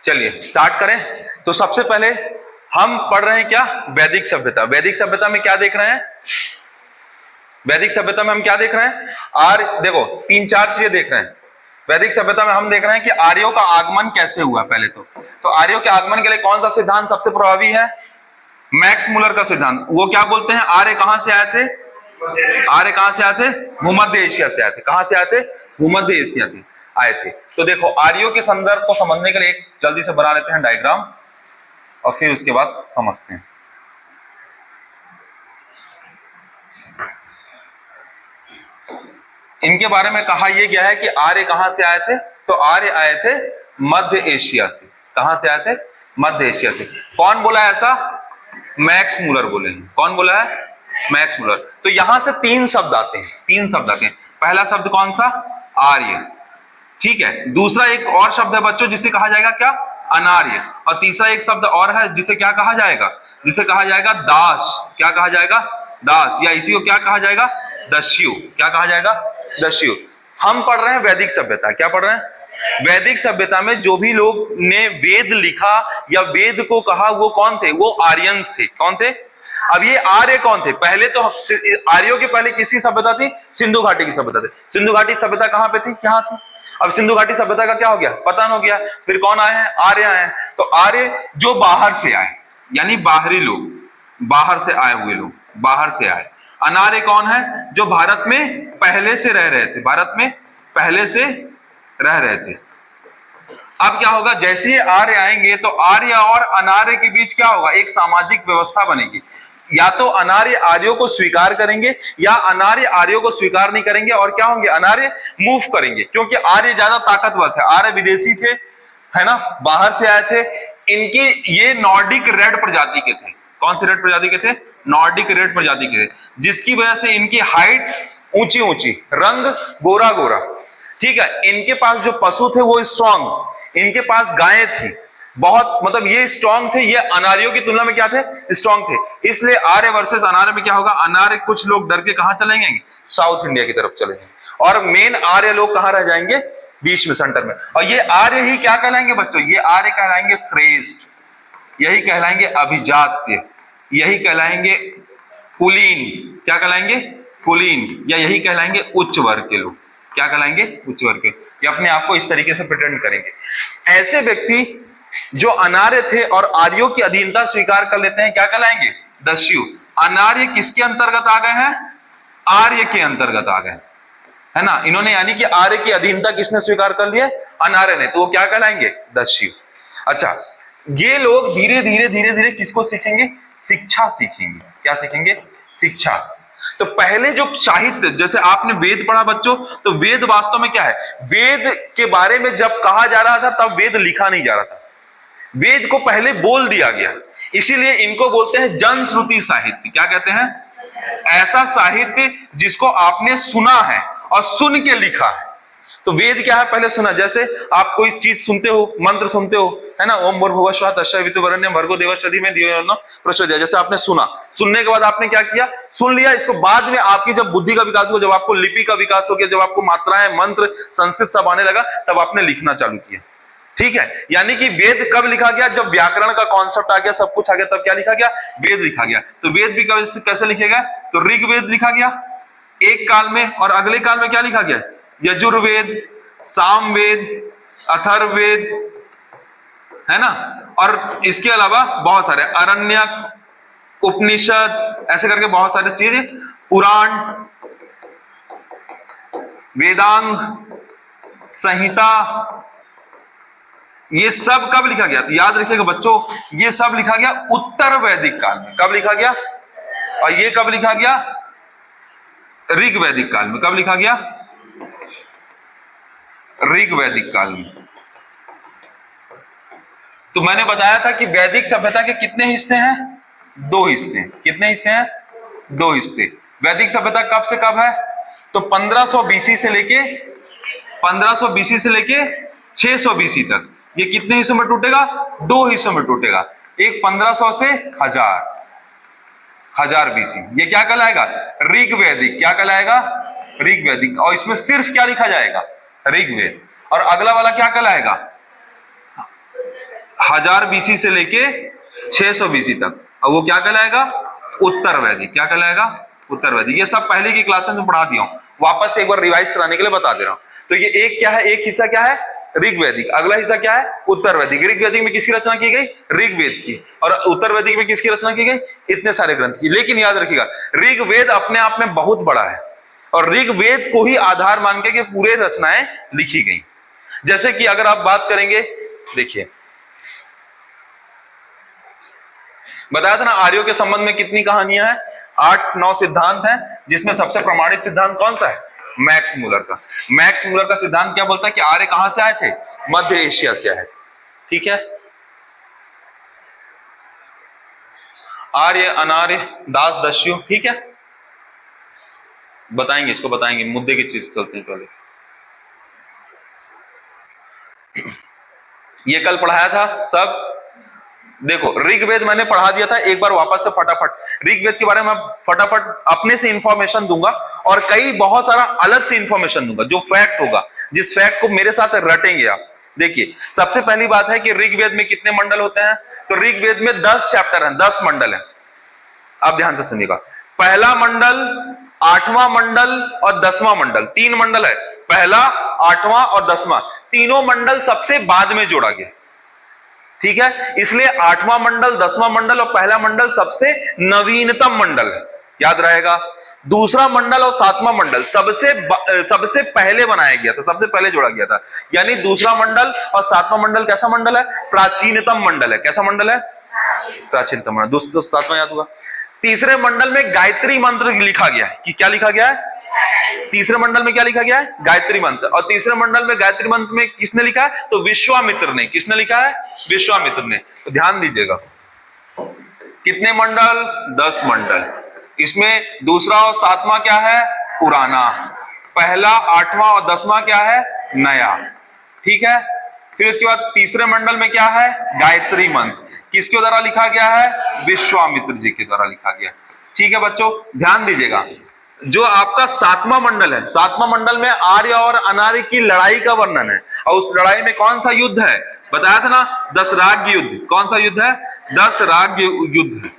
चलिए स्टार्ट करें। तो सबसे पहले हम पढ़ रहे हैं क्या, वैदिक सभ्यता। वैदिक सभ्यता में क्या देख रहे हैं, वैदिक सभ्यता में हम क्या देख रहे हैं, देखो तीन चार चीजें देख रहे हैं। वैदिक सभ्यता में हम देख रहे हैं कि आर्यों का आगमन कैसे हुआ। पहले तो आर्यों के आगमन के लिए कौन सा सिद्धांत सबसे प्रभावी है, मैक्स मुलर का सिद्धांत। वो क्या बोलते हैं, आर्य कहां से आए थे, आर्य कहां से आए थे, भूमध्य एशिया से आए थे। कहां से आए थे, भूमध्य एशिया से आए थे। तो देखो आर्यों के संदर्भ को समझने के लिए एक जल्दी से बना लेते हैं डायग्राम और फिर उसके बाद समझते हैं। इनके बारे में कहा यह गया है कि आर्य कहां से आए थे, तो आर्य आए थे मध्य एशिया से। कहां से आए थे, मध्य एशिया से। कौन बोला ऐसा, मैक्स मुलर बोले। कौन बोला है, मैक्स मुलर। तो यहां से तीन शब्द आते हैं, तीन शब्द आते हैं। पहला शब्द कौन सा, आर्य, ठीक है। दूसरा एक और शब्द है बच्चों जिसे कहा जाएगा क्या, अनार्य। और तीसरा एक शब्द और है जिसे क्या कहा जाएगा, जिसे कहा जाएगा दास। क्या कहा जाएगा, दास, या इसी को क्या कहा जाएगा, दस्यु। क्या कहा जाएगा, दस्यु। हम पढ़ रहे हैं वैदिक सभ्यता। क्या पढ़ रहे हैं, वैदिक सभ्यता में जो भी लोग ने वेद लिखा या वेद को कहा वो कौन थे, वो आर्यंस थे। कौन थे, अब ये आर्य कौन थे, पहले तो आर्यों के पहले किसकी सभ्यता थी, सिंधु घाटी की सभ्यता थी। सिंधु घाटी सभ्यता कहां पे थी, क्या थी। अब सिंधु घाटी सभ्यता का क्या हो गया, पतन हो गया। फिर कौन आए हैं, आर्य आए हैं। तो आर्य जो बाहर से आए, यानी बाहरी लोग, बाहर से आए हुए लोग, बाहर से आए। अनार्य कौन है, जो भारत में पहले से रह रहे थे, भारत में पहले से रह रहे थे। अब क्या होगा, जैसे ही आर्य आएंगे तो आर्य और अनार्य के बीच क्या होगा, एक सामाजिक व्यवस्था बनेगी। या तो अनार्य आर्यों को स्वीकार करेंगे या अनार्य आर्यों को स्वीकार नहीं करेंगे, और क्या होंगे, अनार्य मूव करेंगे। क्योंकि आर्य ज्यादा ताकतवर थे, आर्य विदेशी थे, है ना, बाहर से आए थे। इनकी ये नॉर्डिक रेड प्रजाति के थे। कौन से रेड प्रजाति के थे, नॉर्डिक रेड प्रजाति के थे, जिसकी वजह से इनकी हाइट ऊंची ऊंची, रंग गोरा गोरा, ठीक है। इनके पास जो पशु थे वो स्ट्रांग, इनके पास गायें थी बहुत, मतलब ये स्ट्रांग थे। ये अनार्यों की तुलना में क्या थे, स्ट्रांग थे। इसलिए आर्य वर्सेस अनार्य में क्या होगा, अनार्य कुछ लोग डर के कहां चले जाएंगे, साउथ इंडिया की तरफ चले जाएंगे, और मेन आर्य लोग कहां रह जाएंगे, बीच में, सेंटर में। और ये आर्य ही क्या कहलाएंगे बच्चों, ये आर्य कहलाएंगे श्रेष्ठ, यही कहलाएंगे अभिजात्य, यही कहलाएंगे कुलीन। क्या कहलाएंगे, कुलीन, या यही कहलाएंगे उच्च वर्ग के लोग। क्या कहलाएंगे, उच्च वर्ग के। ये अपने आप को इस तरीके से प्रिटेंड करेंगे। ऐसे व्यक्ति जो अनार्य थे और आर्यों की अधीनता स्वीकार कर लेते हैं, क्या कहलाएंगे, दस्यु। अनार्य किसके अंतर्गत आ गए हैं, आर्य के अंतर्गत आ गए, है ना। इन्होंने यानी कि आर्य की अधीनता किसने स्वीकार कर लिया, अनार्य ने, तो वो क्या कहलाएंगे, दस्यु। अच्छा, ये लोग धीरे धीरे धीरे धीरे किसको सीखेंगे, शिक्षा सीखेंगे। क्या सीखेंगे, शिक्षा। तो पहले जो साहित्य, जैसे आपने वेद पढ़ा बच्चों, तो वेद वास्तव में क्या है, वेद के बारे में जब कहा जा रहा था तब वेद लिखा नहीं जा रहा था, वेद को पहले बोल दिया गया। इसीलिए इनको बोलते हैं जनश्रुति साहित्य। क्या कहते हैं, ऐसा साहित्य जिसको आपने सुना है और सुन के लिखा है। तो वेद क्या है, पहले सुना। जैसे आप कोई चीज सुनते हो, मंत्र सुनते हो, है ना, ओम भूर्भुवः स्वः तत्सवितुर्वरेण्यं भर्गो देवस्य धीमहि धियो यो नः प्रचोदयात्। जैसे आपने सुना, सुनने के बाद आपने क्या किया, सुन लिया। इसको बाद में आपकी जब बुद्धि का विकास हुआ, जब आपको लिपि का विकास हो गया, जब आपको मात्राएं, मंत्र, संस्कृत सब आने लगा, तब आपने लिखना चालू किया, ठीक है। यानी कि वेद कब लिखा गया, जब व्याकरण का कॉन्सेप्ट आ गया, सब कुछ आ गया, तब क्या लिखा गया, वेद लिखा गया। तो वेद भी कैसे लिखेगा, तो ऋग्वेद लिखा गया एक काल में, और अगले काल में क्या लिखा गया, यजुर्वेद, सामवेद, अथर्ववेद, है ना। और इसके अलावा बहुत सारे अरण्यक, उपनिषद, ऐसे करके बहुत सारी चीजें, पुराण, वेदांग, संहिता, ये सब कब लिखा गया, तो याद रखिएगा बच्चों, ये सब लिखा गया उत्तर वैदिक काल में। कब लिखा गया, और ये कब लिखा गया, ऋग वैदिक काल में। कब लिखा गया, ऋग वैदिक काल में। तो मैंने बताया था कि वैदिक सभ्यता के कितने हिस्से हैं, दो हिस्से। कितने हिस्से हैं, दो हिस्से। वैदिक सभ्यता कब से कब है, तो 1500 बीसी से लेके 600 बीसी तक। ये कितने हिस्सों में टूटेगा, दो हिस्सों में टूटेगा। एक 1500 से 1000 बीसी, ये क्या कहलाएगा, ऋग्वैदिक। क्या कहलाएगा, ऋग्वैदिक। और इसमें सिर्फ क्या लिखा जाएगा, ऋग्वेद। और अगला वाला क्या कहलाएगा, 1000 BC से लेके 600 BC तक, और वो क्या कहलाएगा? उत्तर वैदिक। क्या कहलाएगा? उत्तर वैदिक। ये सब पहले की क्लासेस में पढ़ा दिया हूं, वापस से एक बार रिवाइज कराने के लिए बता दे रहा हूं। तो ये एक क्या है, एक हिस्सा क्या है? ऋग्वैदिक। अगला हिस्सा क्या है? उत्तर वैदिक। ऋग्वैदिक में किसकी रचना की गई? ऋग्वेद की। और उत्तर वैदिक में किसकी रचना की गई? इतने सारे ग्रंथ की। लेकिन याद रखिएगा, ऋग्वेद अपने आप में बहुत बड़ा है, और ऋग्वेद को ही आधार मान के पूरे रचनाएं लिखी गई। जैसे कि अगर आप बात करेंगे, देखिए बताया था ना आर्यों के संबंध में कितनी कहानियां हैं? 8-9 सिद्धांत हैं, जिसमें सबसे प्रमाणित सिद्धांत कौन सा है? मैक्स मूलर का। मैक्स मूलर का सिद्धांत क्या बोलता है कि आर्य कहां से आए थे? मध्य एशिया से आए। ठीक है, आर्य, अनार्य, दास, दस्यु। ठीक है, बताएंगे इसको, बताएंगे। मुद्दे की चीज चलते हैं पहले। ये कल पढ़ाया था सब। देखो ऋग्वेद मैंने पढ़ा दिया था, एक बार वापस से फटाफट ऋग्वेद के बारे में फटाफट अपने से इंफॉर्मेशन दूंगा, और कई बहुत सारा अलग से इंफॉर्मेशन दूंगा, जो फैक्ट होगा, जिस फैक्ट को मेरे साथ रटेंगे आप। देखिए सबसे पहली बात है कि ऋग्वेद में कितने मंडल होते हैं? तो ऋग्वेद में 10 चैप्टर हैं, 10 मंडल हैं। आप ध्यान से सुनिएगा, पहला मंडल, 8वां मंडल और 10वां मंडल, 3 मंडल है। पहला, 8वां और 10वां, तीनों मंडल सबसे बाद में जोड़ा गया। ठीक है, इसलिए 8वां मंडल, 10वां मंडल और पहला मंडल सबसे नवीनतम मंडल है, याद रहेगा। दूसरा मंडल और 7वां मंडल सबसे पहले बनाया गया था, सबसे पहले जोड़ा गया था। यानी दूसरा मंडल और 7वां मंडल कैसा मंडल है? प्राचीनतम मंडल है। कैसा मंडल है? प्राचीनतम मंडल। दोस्तों 7वां याद होगा। तीसरे मंडल में गायत्री मंत्र लिखा गया है कि क्या लिखा गया है? तीसरे मंडल में क्या लिखा गया है? गायत्री मंत्र। और तीसरे मंडल में गायत्री मंत्र में किसने लिखा है? तो विश्वामित्र ने। किसने लिखा है? विश्वामित्र ने। तो ध्यान दीजिएगा, कितने मंडल? 10 मंडल। इसमें दूसरा और 7वां क्या है? पुराना। पहला, 8वां और 10वां क्या है? नया। ठीक है, फिर उसके बाद तीसरे मंडल में क्या है? गायत्री मंत्र। किसके द्वारा लिखा गया है? विश्वामित्र जी के द्वारा लिखा गया। ठीक है बच्चों, ध्यान दीजिएगा, जो आपका 7वां मंडल है, 7वां मंडल में आर्य और अनार्य की लड़ाई का वर्णन है। और उस लड़ाई में कौन सा युद्ध है? बताया था ना, दशराग्य युद्ध। कौन सा युद्ध है? दशराग्य युद्ध है।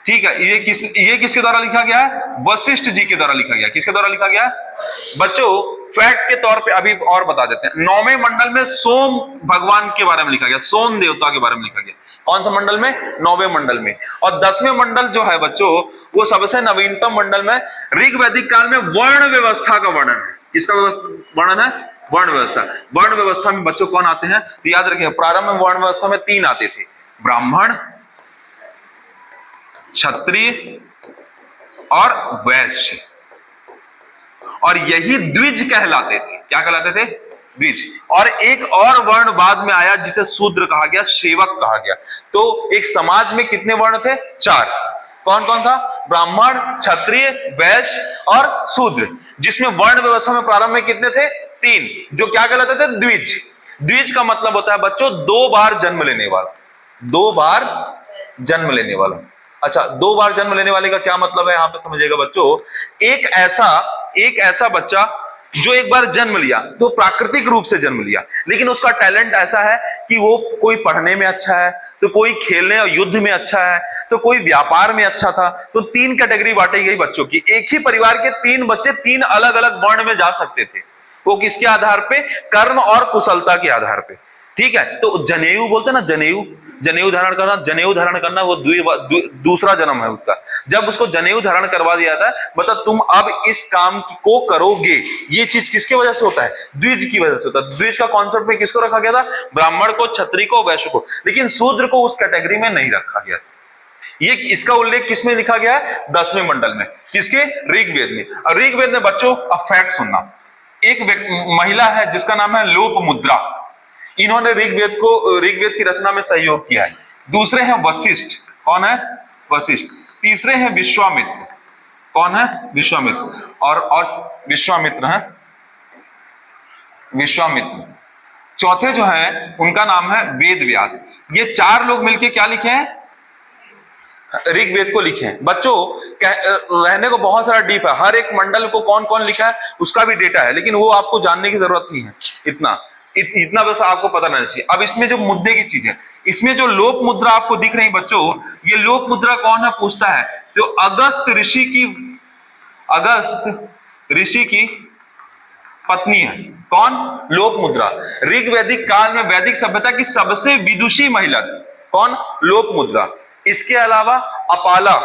ठीक है, ये किसके द्वारा लिखा गया है? वशिष्ठ जी के द्वारा लिखा गया। किसके द्वारा लिखा गया? बच्चों फैक्ट के तौर पे अभी और बता देते हैं। 9वें मंडल में सोम भगवान के बारे में लिखा गया, सोम देवता के बारे में लिखा गया। कौन सा मंडल में? 9वें मंडल में। और 10वें मंडल जो है बच्चों, वो सबसे नवीनतम मंडल में ऋग्वैदिक काल में वर्ण व्यवस्था का वर्णन है। किसका वर्णन है? वर्ण व्यवस्था। वर्ण व्यवस्था में बच्चों कौन आते हैं? तो याद रखिए, प्रारंभ में वर्ण व्यवस्था में 3 आते थे, ब्राह्मण, क्षत्रिय और वैश्य, और यही द्विज कहलाते थे। क्या कहलाते थे? द्विज। और एक और वर्ण बाद में आया जिसे शूद्र कहा गया, सेवक कहा गया। तो एक समाज में कितने वर्ण थे? 4। कौन कौन था? ब्राह्मण, क्षत्रिय, वैश्य और शूद्र। जिसमें वर्ण व्यवस्था में प्रारंभ में कितने थे? 3, जो क्या कहलाते थे? द्विज। द्विज का मतलब होता है बच्चों 2 बार जन्म लेने वाला। 2 बार जन्म लेने वाला। अच्छा, 2 बार जन्म लेने वाले का क्या मतलब है यहां पे समझिएगा बच्चों। एक ऐसा बच्चा जो एक बार जन्म लिया, तो प्राकृतिक रूप से जन्म लिया, लेकिन उसका टैलेंट ऐसा है कि वो कोई पढ़ने में अच्छा है, तो कोई खेलने और युद्ध में अच्छा है, तो कोई व्यापार में अच्छा था। तो 3 कैटेगरी बांटी गई बच्चों की। एक ही परिवार के 3 बच्चे 3 अलग अलग वर्ण में जा सकते थे। वो किसके आधार पे? कर्म और कुशलता के आधार पे। ठीक है, तो जनेऊ बोलते हैं ना, जनेऊ धारण करना। जनेऊ धारण करना वो दूसरा जन्म है उसका। जब उसको जनेऊ धारण करवा दिया था, मतलब तुम अब इस काम को करोगे, ये चीज किसकी वजह से होता है? द्विज की वजह से होता है। द्विज का कॉन्सेप्ट में किसको रखा गया था? ब्राह्मण को, क्षत्रिय को, वैश्य को। लेकिन शूद्र को उस कैटेगरी में नहीं रखा गया। ये इसका उल्लेख किसमें लिखा गया है? 10वें मंडल में। किसके? ऋग्वेद में। और ऋग्वेद में बच्चों अब फैक्ट सुनना, एक महिला है जिसका नाम है लोपमुद्रा। इन्होंने ऋग्वेद की रचना में सहयोग किया है। दूसरे हैं वशिष्ठ। कौन है? वशिष्ठ। तीसरे हैं विश्वामित्र। कौन है? विश्वामित्र। और विश्वामित्र हैं, विश्वामित्र। चौथे जो हैं उनका नाम है वेद व्यास। ये 4 लोग मिलके क्या लिखे हैं? ऋग्वेद को लिखे हैं। बच्चों रहने को बहुत सारा डीप है, हर एक मंडल को कौन कौन लिखा है उसका भी डेटा है, लेकिन वो आपको जानने की जरूरत नहीं है इतना। इतना बस आपको पता रहना चाहिए। अब इसमें जो मुद्दे की चीज है, इसमें जो लोप मुद्रा आपको दिख रही बच्चों, ये लोप मुद्रा कौन है पूछता है, जो अगस्त ऋषि की पत्नी है। कौन? लोप मुद्रा। ऋग वैदिक काल में वैदिक सभ्यता की सबसे विदुषी महिला थी। कौन? लोप मुद्रा। इसके अलावा अपाला,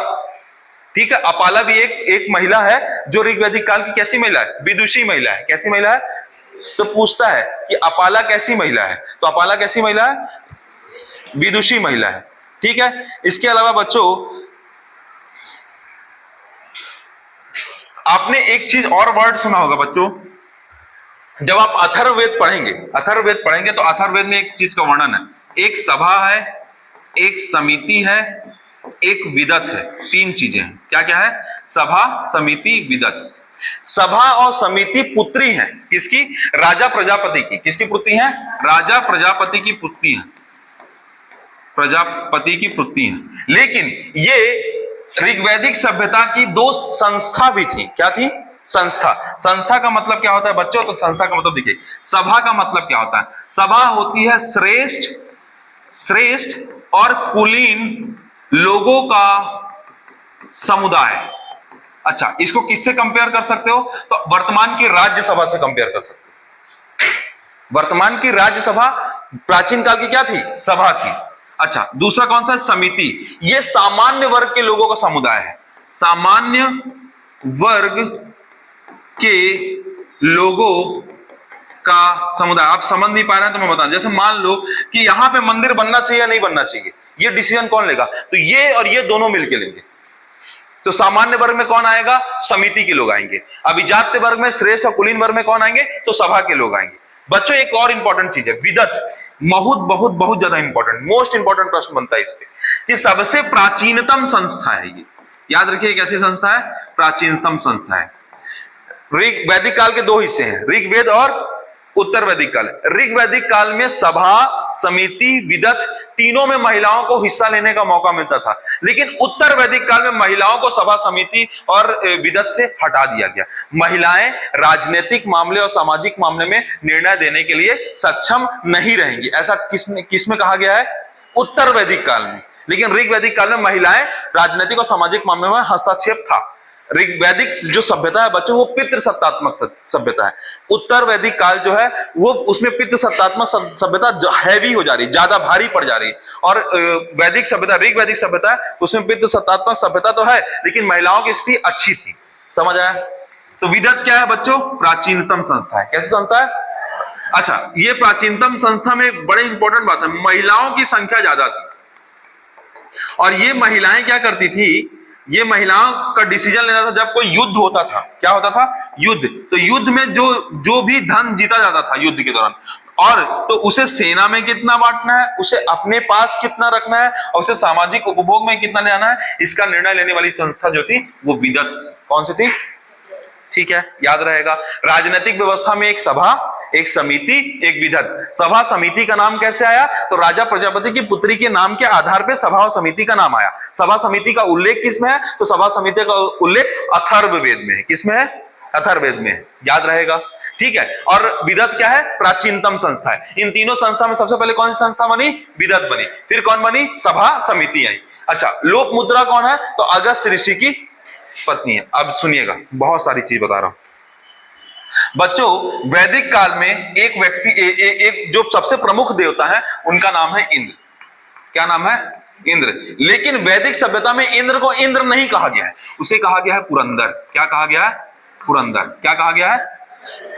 ठीक है, अपाला भी एक महिला है जो ऋग वैदिक काल की कैसी महिला है? विदुषी महिला है। कैसी महिला है? तो पूछता है कि अपाला कैसी महिला है, तो अपाला कैसी महिला है? विदुषी महिला है। ठीक है, इसके अलावा बच्चों आपने एक चीज और वर्ड सुना होगा बच्चों, जब आप अथर्ववेद पढ़ेंगे तो अथर्ववेद में एक चीज का वर्णन है, एक सभा है, एक समिति है, एक विदत है। तीन चीजें हैं। क्या क्या है? सभा, समिति, विदत। सभा और समिति पुत्री हैं किसकी? राजा प्रजापति की। किसकी पुत्री हैं? राजा प्रजापति की पुत्री हैं, प्रजापति की पुत्री हैं। लेकिन ये ऋग्वैदिक सभ्यता की दो संस्था भी थी। क्या थी? संस्था। संस्था का मतलब क्या होता है बच्चों? तो संस्था का मतलब देखिए, सभा का मतलब क्या होता है? सभा होती है श्रेष्ठ और कुलीन लोगों का समुदाय। अच्छा, इसको किससे कंपेयर कर सकते हो? तो वर्तमान की राज्यसभा से कंपेयर कर सकते हो। वर्तमान की राज्यसभा प्राचीन काल की क्या थी? सभा थी। अच्छा, दूसरा कौन सा? समिति। ये सामान्य वर्ग के लोगों का समुदाय है। सामान्य वर्ग के लोगों का समुदाय। आप समझ नहीं पा रहे हैं तो मैं बताऊं, जैसे मान लो कि यहां पे मंदिर बनना चाहिए या नहीं बनना चाहिए, ये डिसीजन कौन लेगा? तो ये और ये दोनों मिलकर लेंगे। तो सामान्य वर्ग में कौन आएगा? समिति के लोग आएंगे। अभिजात्य वर्ग में, श्रेष्ठ और कुलीन वर्ग में कौन आएंगे? तो सभा के लोग आएंगे। बच्चों एक और इंपॉर्टेंट चीज है, विदत। बहुत ज्यादा इंपॉर्टेंट, मोस्ट इंपॉर्टेंट प्रश्न बनता है इस पे कि सबसे प्राचीनतम संस्था है ये। याद रखिए कैसी संस्था है? प्राचीनतम संस्था है। ऋग वैदिक काल के दो हिस्से हैं, ऋग्वेद और उत्तर वैदिक काल। ऋग वैदिक काल में सभा, समिति, विदत तीनों में महिलाओं को हिस्सा लेने का मौका मिलता था, लेकिन उत्तर वैदिक काल में महिलाओं को सभा, समिति और विदत से हटा दिया गया। महिलाएं राजनीतिक मामले और सामाजिक मामले में निर्णय देने के लिए सक्षम नहीं रहेंगी, ऐसा किसमें कहा गया है? उत्तर वैदिक काल में। लेकिन ऋग वैदिक काल में महिलाएं राजनीतिक और सामाजिक मामले में हस्तक्षेप था। ऋग्वैदिक जो सभ्यता है बच्चों, वो पितृसत्तात्मक सभ्यता है। उत्तर वैदिक काल जो है वो, उसमें पितृसत्तात्मक सभ्यता हैवी हो जा रही, ज्यादा भारी पड़ जा रही। और वैदिक सभ्यता, ऋग्वैदिक सभ्यता है, उसमें पितृसत्तात्मक सभ्यता तो है, लेकिन महिलाओं की स्थिति अच्छी थी। समझ आया? तो विदत क्या है बच्चों? प्राचीनतम संस्था है। कैसी संस्था है? अच्छा, ये प्राचीनतम संस्था में बड़े इंपॉर्टेंट बात है, महिलाओं की संख्या ज्यादा थी। और ये महिलाएं क्या करती थी? ये महिलाओं का डिसीजन लेना था जब कोई युद्ध होता था। क्या होता था? युद्ध। तो युद्ध में जो भी धन जीता जाता था युद्ध के दौरान, और तो उसे सेना में कितना बांटना है, उसे अपने पास कितना रखना है, और उसे सामाजिक उपभोग में कितना ले आना है, इसका निर्णय लेने वाली संस्था जो थी वो विदत। कौन सी थी? ठीक है, याद रहेगा। राजनीतिक व्यवस्था में एक सभा, एक समिति, एक विदत। सभा समिति का नाम कैसे आया? तो राजा प्रजापति की पुत्री के नाम के आधार पर सभा और समिति का नाम आया। सभा समिति का उल्लेख किसमें है? तो सभा समिति का उल्लेख अथर्ववेद में है। किसमें है? अथर्ववेद में है। याद रहेगा, ठीक है। और विदत क्या है? प्राचीनतम संस्था है। इन तीनों संस्था में सबसे पहले कौन सी संस्था बनी? विदत बनी। फिर कौन बनी? सभा, समिति आई। अच्छा, लोक मुद्रा कौन है? तो अगस्त ऋषि की पत्नी है। अब सुनिएगा, बहुत सारी चीज बता रहा हूं बच्चों। वैदिक काल में एक व्यक्ति, एक जो सबसे प्रमुख देवता है, उनका नाम है इंद्र। क्या नाम है? इंद्र। लेकिन वैदिक सभ्यता में इंद्र को इंद्र नहीं कहा गया है, उसे कहा गया है पुरंदर। क्या कहा गया है? पुरंदर। क्या कहा गया है?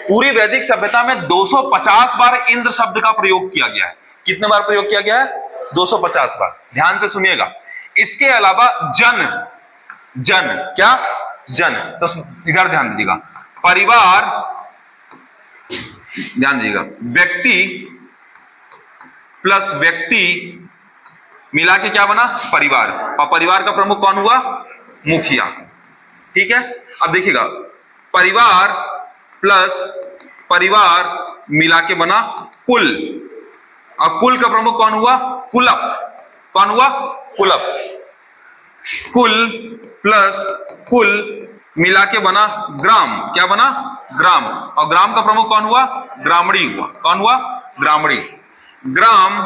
पूरी वैदिक सभ्यता में 250 बार इंद्र शब्द का प्रयोग किया गया है। कितने बार प्रयोग किया गया है? 250 बार। ध्यान से सुनिएगा। इसके अलावा जन, क्या? जन, तो इधर ध्यान दीजिएगा। परिवार, ध्यान दीजिएगा। व्यक्ति प्लस व्यक्ति मिला के क्या बना? परिवार। और परिवार का प्रमुख कौन हुआ? मुखिया। ठीक है, अब देखिएगा, परिवार प्लस परिवार मिला के बना कुल। और कुल का प्रमुख कौन हुआ? कुलप। कौन हुआ? कुलप। कुल प्लस कुल मिला के बना ग्राम। क्या बना? ग्राम। और ग्राम का प्रमुख कौन हुआ? ग्रामणी हुआ। कौन हुआ? ग्रामणी, ग्राम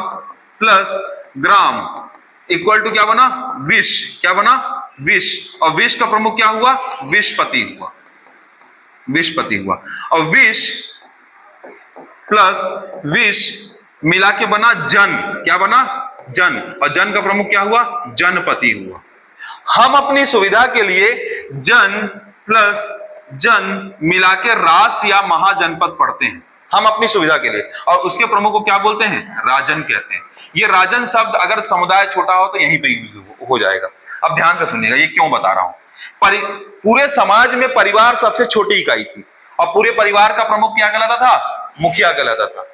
प्लस ग्राम इक्वल टू क्या बना, विष, क्या बना, विष, और विष का प्रमुख क्या हुआ, विषपति हुआ, विषपति हुआ, और विष प्लस विष मिला के बना जन, क्या बना, जन, और जन का प्रमुख क्या हुआ, जनपति हुआ। हम अपनी सुविधा के लिए जन प्लस जन मिला के राष्ट्र या महाजनपद पढ़ते हैं, हम अपनी सुविधा के लिए, और उसके प्रमुख को क्या बोलते हैं, राजन कहते हैं। ये राजन शब्द अगर समुदाय छोटा हो तो यहीं पे यूज हो जाएगा। अब ध्यान से सुनिएगा, ये क्यों बता रहा हूं। पूरे समाज में परिवार सबसे छोटी इकाई थी, और पूरे परिवार का प्रमुख क्या कहलाता था, मुखिया कहलाता था।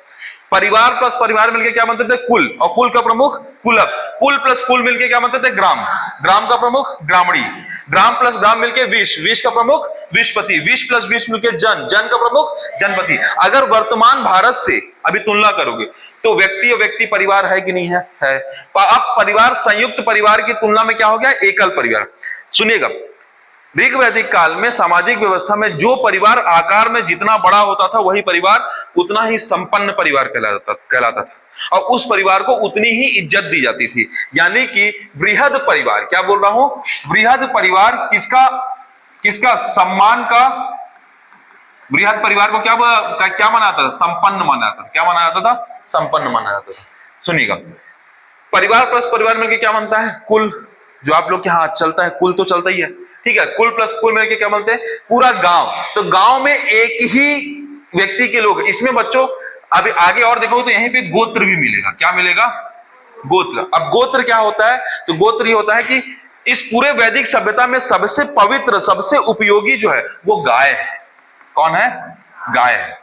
परिवार प्लस परिवार मिलकर क्या बनते थे, कुल, और कुल का प्रमुख कुलक, कुल प्लस कुल मिलकर क्या बनते थे, ग्राम, ग्राम का प्रमुख ग्रामणी, ग्राम प्लस ग्राम मिलकर विष, विष का प्रमुख विषपति, विष प्लस विष मिलकर जन, जन का प्रमुख जनपति। अगर वर्तमान भारत से अभी तुलना करोगे तो व्यक्ति और व्यक्ति परिवार है कि नहीं है, है। अब परिवार संयुक्त परिवार की तुलना में क्या हो गया, एकल परिवार। सुनिएगा, ऋग वैदिक काल में सामाजिक व्यवस्था में जो परिवार आकार में जितना बड़ा होता था वही परिवार उतना ही संपन्न परिवार कहलाता था, और उस परिवार को उतनी ही इज्जत दी जाती थी। यानी कि बृहद परिवार, क्या बोल रहा हूं, बृहद परिवार किसका, किसका, सम्मान का, बृहद परिवार को क्या माना जाता था, संपन्न माना जाता था। क्या माना जाता था, संपन्न माना जाता था। सुनिएगा, परिवार प्लस परिवार मिलकर क्या बनता है, कुल, जो आप लोग के यहाँ चलता है, कुल तो चलता ही है, ठीक है। कुल प्लस कुल मिलकर क्या बोलते हैं, पूरा गांव। तो गांव में एक ही व्यक्ति के लोग, इसमें बच्चों अभी आगे और देखोगे तो यहीं पे गोत्र भी मिलेगा। क्या मिलेगा, गोत्र। अब गोत्र क्या होता है, तो गोत्र ये होता है कि इस पूरे वैदिक सभ्यता में सबसे पवित्र, सबसे उपयोगी जो है वो गाय है। कौन है, गाय है।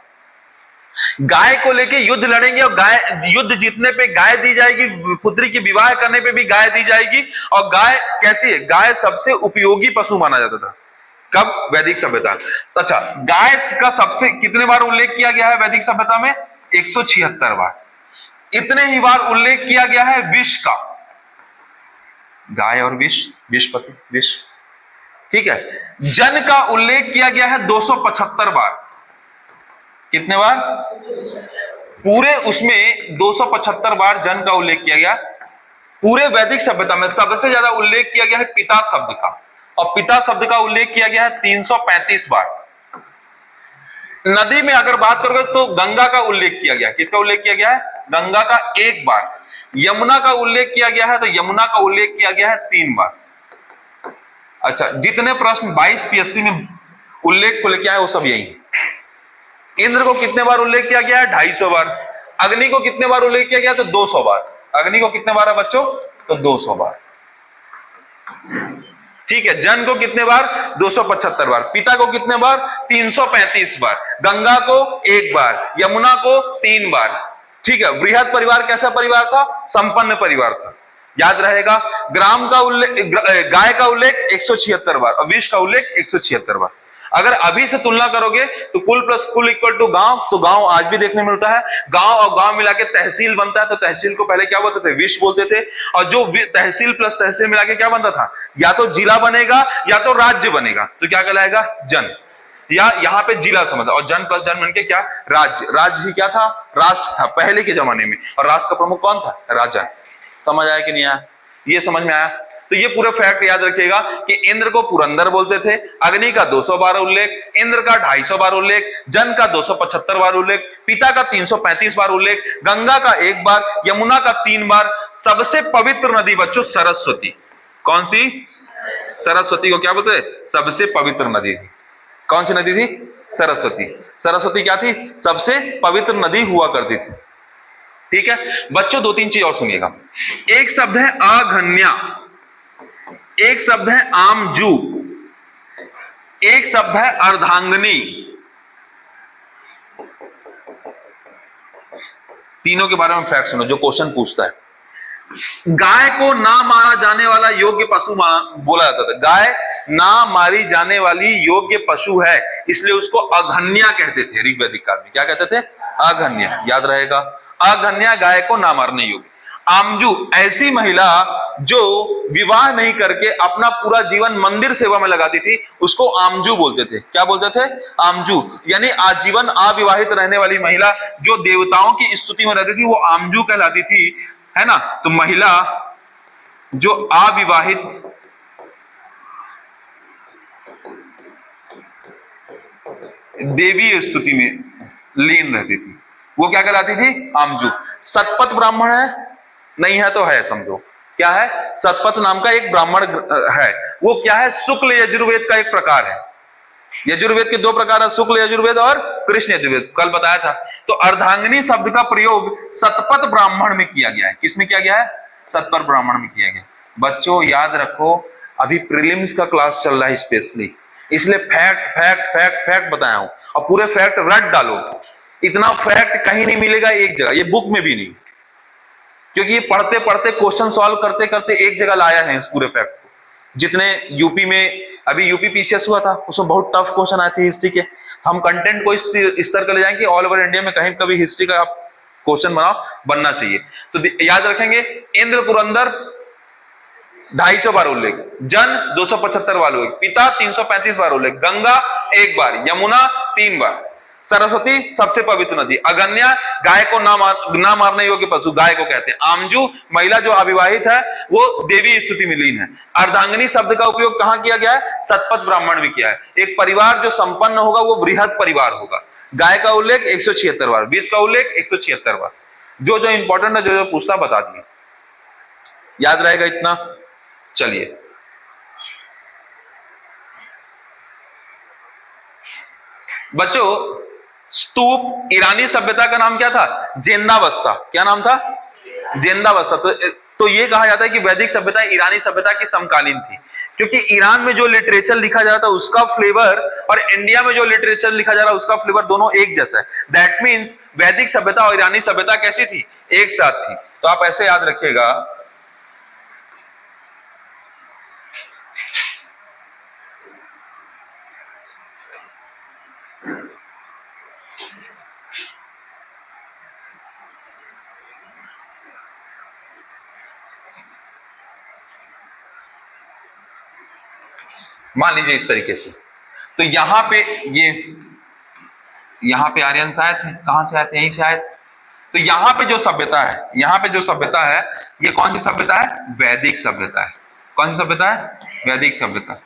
गाय को लेके युद्ध लड़ेंगे, और गाय, युद्ध जीतने पे गाय दी जाएगी, पुत्री की विवाह करने पे भी गाय दी जाएगी। और गाय कैसी है, गाय सबसे उपयोगी पशु माना जाता था। कब, वैदिक सभ्यता। अच्छा, गाय का सबसे कितने बार उल्लेख किया गया है वैदिक सभ्यता में, 176 बार। इतने ही बार उल्लेख किया गया है विष का, गाय और विष, विषपति, विष, ठीक है। जन का उल्लेख किया गया है 275 बार। कितने बार, पूरे उसमें 275 बार जन का उल्लेख किया गया। पूरे वैदिक सभ्यता में सबसे ज्यादा उल्लेख किया गया है पिता शब्द का, और पिता शब्द का उल्लेख किया गया है 335 बार। नदी में अगर बात करोगे तो गंगा का उल्लेख किया गया, किसका उल्लेख किया गया है, गंगा का 1 बार। यमुना का उल्लेख किया गया है तो यमुना का उल्लेख किया गया है 3 बार। अच्छा, जितने प्रश्न 22 पीएससी में उल्लेख को लेके आए वो सब यही। इंद्र को कितने बार उल्लेख किया गया है, 250 बार। अग्नि को कितने बार उल्लेख किया गया, तो 200 बार। अग्नि को कितने बार है बच्चों, तो 200 बार, ठीक है। जन को कितने बार, 275 बार। पिता को कितने बार, 335 बार। गंगा को 1 बार, यमुना को 3 बार, ठीक है। बृहद परिवार कैसा परिवार था, संपन्न परिवार था, याद रहेगा। ग्राम का उल्लेख, गाय का उल्लेख 176 बार, और विष का उल्लेख 176 बार। अगर अभी से तुलना करोगे तो कुल प्लस कुल इक्वल टू गांव, तो गांव आज भी देखने मिलता है। गांव और गांव मिला के तहसील बनता है, तो तहसील को पहले क्या बोलते थे, विष बोलते थे। और जो तहसील प्लस तहसील मिला के क्या बनता था, या तो जिला बनेगा या तो राज्य बनेगा, तो क्या कहलाएगा, जन, या यहाँ पे जिला समझ। और जन प्लस जन बनके क्या, राज्य। राज्य ही क्या था, राष्ट्र था पहले के जमाने में, और राष्ट्र का प्रमुख कौन था, राजा। समझ आया कि नहीं आया, ये समझ में आया। तो ये पूरे फैक्ट याद रखिएगा कि इंद्र को पुरंदर बोलते थे, अग्नि का 200 बार उल्लेख, इंद्र का 250 बार उल्लेख, जन का 275 बार उल्लेख, पिता का 335 बार उल्लेख, गंगा का 1 बार, यमुना का 3 बार। सबसे पवित्र नदी बच्चों सरस्वती। कौन सी, सरस्वती को क्या बोलते, सबसे पवित्र नदी थी। कौन सी नदी थी, सरस्वती। सरस्वती क्या थी, सबसे पवित्र नदी हुआ करती थी, ठीक है। बच्चों 2-3 चीज और सुनिएगा। एक शब्द है आघन्या, एक शब्द है आमजू, एक शब्द है अर्धांगिनी। तीनों के बारे में फैक्ट सुनो जो क्वेश्चन पूछता है। गाय को ना मारा जाने वाला योग्य पशु बोला जाता था। गाय ना मारी जाने वाली योग्य पशु है, इसलिए उसको अघन्या कहते थे। ऋग्वैदिक काल में क्या कहते थे, अघन्या, याद रहेगा। अघन्या, गाय को ना मारने योग्य। आमजू ऐसी महिला जो विवाह नहीं करके अपना पूरा जीवन मंदिर सेवा में लगाती थी, उसको आमजू बोलते थे। क्या बोलते थे? आमजू, यानी आजीवन अविवाहित रहने वाली महिला जो देवताओं की स्तुति में रहती थी, वो आमजू कहलाती थी, है ना। तो महिला जो अविवाहित देवी स्तुति में लीन रहती थी, वो क्या कहलाती थी? आमजू। सतपथ ब्राह्मण है? नहीं है तो है, समझो क्या है। सतपथ नाम का एक ब्राह्मण है, वो क्या है? शुक्ल यजुर्वेद का एक प्रकार है। यजुर्वेद के दो प्रकार है, शुक्ल यजुर्वेद और कृष्ण यजुर्वेद, कल बताया था। तो अर्धांगिनी शब्द का प्रयोग सतपथ ब्राह्मण में किया गया है। किसमें किया गया है? सतपथ ब्राह्मण में किया गया। बच्चों याद रखो, अभी प्रीलिम्स का क्लास चल रहा है स्पेशली, इसलिए फैक्ट फैक्ट फैक्ट फैक्ट बताया हूं, और पूरे फैक्ट रट डालो। इतना फैक्ट कहीं नहीं मिलेगा एक जगह, ये बुक में भी नहीं, क्योंकि ये पढ़ते पढ़ते क्वेश्चन सॉल्व करते करते एक जगह लाया है इस पूरे फैक्ट को। जितने यूपी में अभी यूपी पीसीएस हुआ था, उसमें बहुत टफ क्वेश्चन आए थे हिस्ट्री के। हम कंटेंट को इस स्तर का ले जाएंगे, ऑल ओवर इंडिया में कहीं कभी हिस्ट्री का आप क्वेश्चन बनना चाहिए। तो याद रखेंगे, इंद्र पुरंदर 250 बार उल्लेख, जन 275 बार उल्लेख, पिता 335 बार उल्लेख, गंगा 1 बार, यमुना 3 बार, सरस्वती सबसे पवित्र नदी, अगन्या गाय को ना मारने योग्य पशु, गाय को कहते हैं, आमजू महिला जो अविवाहित है वो देवी स्तुति में लीन है। अर्धांगिनी शब्द का उपयोग कहां किया गया है? सतपथ ब्राह्मण में किया है। एक परिवार जो संपन्न होगा वो बृहद परिवार होगा। गाय का उल्लेख 176 बार, विष का उल्लेख 176 बार। जो जो इंपॉर्टेंट है, जो जो पूछता बता दिए, याद रहेगा इतना। चलिए बच्चों, स्तूप ईरानी सभ्यता का नाम क्या था? जेंदावस्ता। क्या नाम था? जेंदावस्ता। तो ये कहा जाता है कि वैदिक सभ्यता ईरानी सभ्यता की समकालीन थी, क्योंकि ईरान में जो लिटरेचर लिखा जाता है उसका फ्लेवर और इंडिया में जो लिटरेचर लिखा जा रहा है उसका फ्लेवर दोनों एक जैसा है। दैट मीन्स वैदिक सभ्यता और ईरानी सभ्यता कैसी थी? एक साथ थी। तो आप ऐसे याद रखिएगा, मान लीजिए इस तरीके से। तो यहां पे यहां पे आर्यन आए थे, कहां से आए थे? यहीं से आए थे। तो यहां पे जो सभ्यता है, यहां पे जो सभ्यता है, ये कौन सी सभ्यता है? वैदिक सभ्यता है। कौन सी सभ्यता है? वैदिक सभ्यता।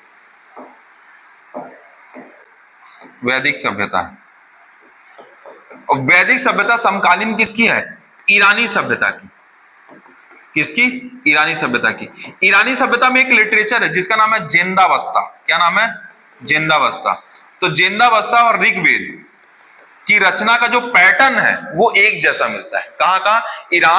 वैदिक सभ्यता है। और वैदिक सभ्यता समकालीन किसकी है? ईरानी सभ्यता की। किसकी? ईरानी सभ्यता की। ईरानी सभ्यता में एक लिटरेचर है जिसका नाम है जेंदावस्ता। क्या नाम है? जेंदावस्ता। तो जेंदावस्ता और ऋग्वेद की रचना का जो पैटर्न है वो एक जैसा मिलता है। कहां कहां? ईरान